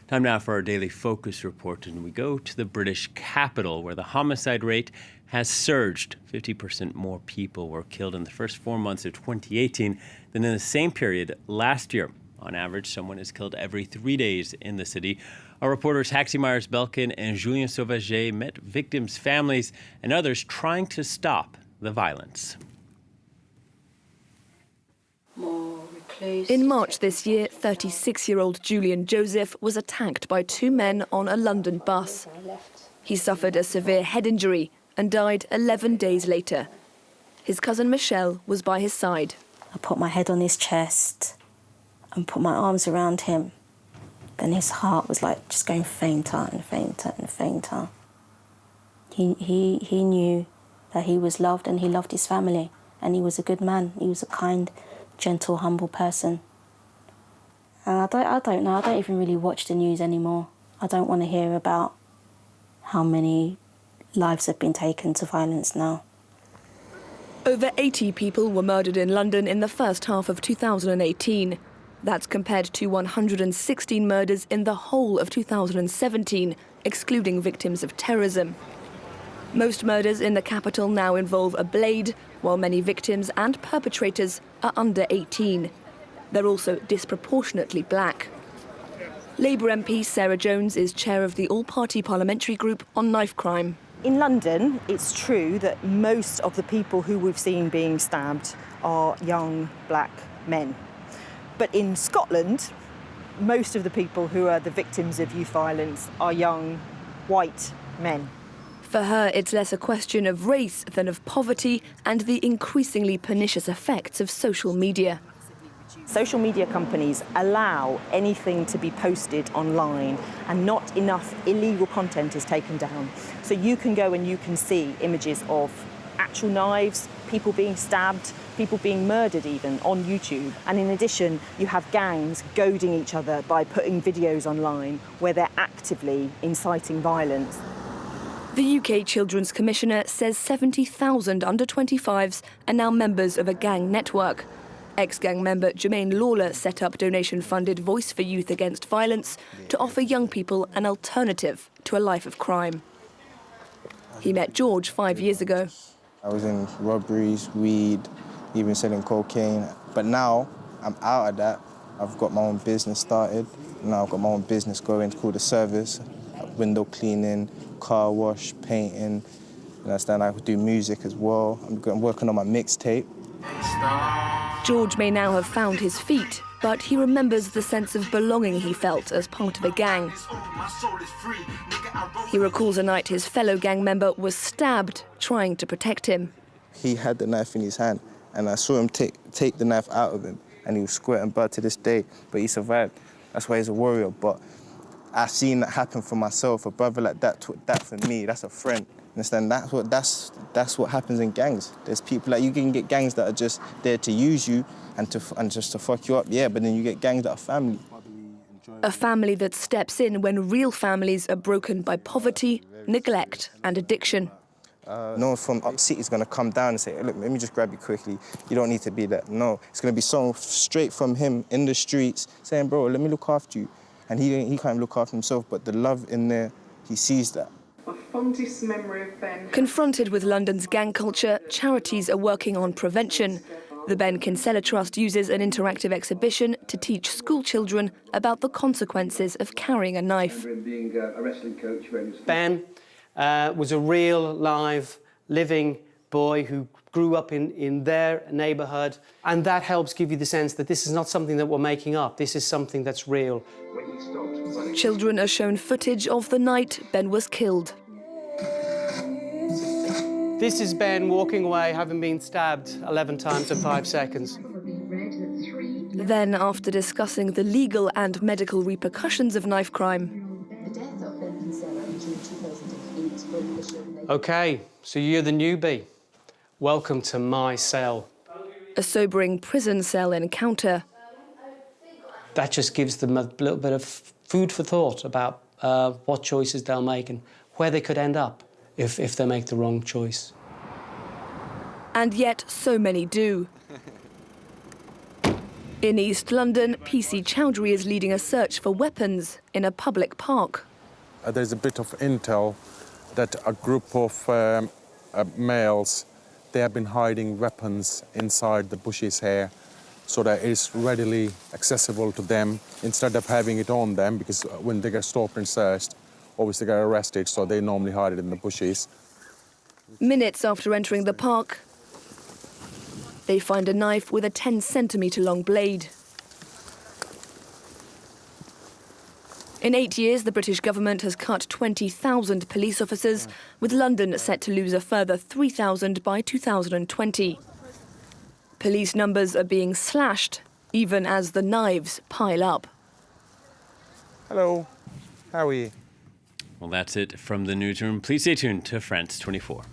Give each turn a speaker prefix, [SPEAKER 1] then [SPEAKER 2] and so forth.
[SPEAKER 1] Time now for our daily focus report, and we go to the British capital, where the homicide rate has surged. 50% more people were killed in the first 4 months of 2018 than in the same period last year. On average, someone is killed every 3 days in the city. Our reporters Haxi Myers-Belkin and Julien Sauvaget met victims' families and others trying to stop the violence.
[SPEAKER 2] In March this year, 36-year-old Julian Joseph was attacked by two men on a London bus. He suffered a severe head injury and died 11 days later. His cousin Michelle was by his side.
[SPEAKER 3] I put my head on his chest and put my arms around him. Then his heart was like just going fainter and fainter and fainter. He knew that he was loved and he loved his family, and he was a good man. He was a kind, gentle, humble person. And I don't know, I don't even really watch the news anymore. I don't want to hear about how many lives have been taken to violence now.
[SPEAKER 2] Over 80 people were murdered in London in the first half of 2018. That's compared to 116 murders in the whole of 2017, excluding victims of terrorism. Most murders in the capital now involve a blade, while many victims and perpetrators are under 18. They're also disproportionately black. Labour MP Sarah Jones is chair of the all-party parliamentary group on knife crime.
[SPEAKER 4] In London, it's true that most of the people who we've seen being stabbed are young black men. But in Scotland, most of the people who are the victims of youth violence are young white men.
[SPEAKER 2] For her, it's less a question of race than of poverty and the increasingly pernicious effects of social media.
[SPEAKER 4] Social media companies allow anything to be posted online, and not enough illegal content is taken down. So you can go and you can see images of actual knives, people being stabbed, people being murdered even on YouTube. And in addition, you have gangs goading each other by putting videos online where they're actively inciting violence.
[SPEAKER 2] The UK Children's Commissioner says 70,000 under-25s are now members of a gang network. Ex-gang member Jermaine Lawler set up donation-funded Voice for Youth Against Violence to offer young people an alternative to a life of crime. He met George 5 years ago.
[SPEAKER 5] I was in robberies, weed, even selling cocaine. But now I'm out of that. I've got my own business started. Now I've got my own business going called The Service, window cleaning, car wash, painting. You understand? I do music as well. I'm working on my mixtape.
[SPEAKER 2] George may now have found his feet, but he remembers the sense of belonging he felt as part of a gang. He recalls a night his fellow gang member was stabbed trying to protect him.
[SPEAKER 5] He had the knife in his hand, and I saw him take the knife out of him, and he was squirting blood to this day, but he survived. That's why he's a warrior. But I've seen that happen for myself. A brother like that took that for me. That's a friend. Understand? That's what happens in gangs. There's people like you can get gangs that are just there to use you and just to fuck you up. Yeah, but then you get gangs that are family.
[SPEAKER 2] A family that steps in when real families are broken by poverty, neglect and addiction.
[SPEAKER 5] No one from up city is going to come down and say, look, let me just grab you quickly. You don't need to be that. No, it's going to be someone straight from him in the streets saying, bro, let me look after you. And he can't look after himself, but the love in there, he sees that.
[SPEAKER 6] My fondest memory of Ben.
[SPEAKER 2] Confronted with London's gang culture, charities are working on prevention. The Ben Kinsella Trust uses an interactive exhibition to teach school children about the consequences of carrying a knife.
[SPEAKER 7] Ben was a real, live, living boy who grew up in their neighbourhood, and that helps give you the sense that this is not something that we're making up. This is something that's real.
[SPEAKER 2] Children are shown footage of the night Ben was killed.
[SPEAKER 7] This is Ben walking away, having been stabbed 11 times in 5 seconds.
[SPEAKER 2] Then, after discussing the legal and medical repercussions of knife crime.
[SPEAKER 7] OK, so you're the newbie. Welcome to my cell.
[SPEAKER 2] A sobering prison cell encounter.
[SPEAKER 7] That just gives them a little bit of food for thought about what choices they'll make and where they could end up if they make the wrong choice.
[SPEAKER 2] And yet so many do. In East London, PC Chowdhury is leading a search for weapons in a public park.
[SPEAKER 8] There's a bit of intel that a group of males, they have been hiding weapons inside the bushes here, so that it's readily accessible to them instead of having it on them, because when they get stopped and searched, obviously they get arrested, so they normally hide it in the bushes.
[SPEAKER 2] Minutes after entering the park, they find a knife with a 10-centimetre long blade. In 8 years, the British government has cut 20,000 police officers, with London set to lose a further 3,000 by 2020. Police numbers are being slashed, even as the knives pile up.
[SPEAKER 8] Hello, how are you?
[SPEAKER 1] Well, that's it from the newsroom. Please stay tuned to France 24.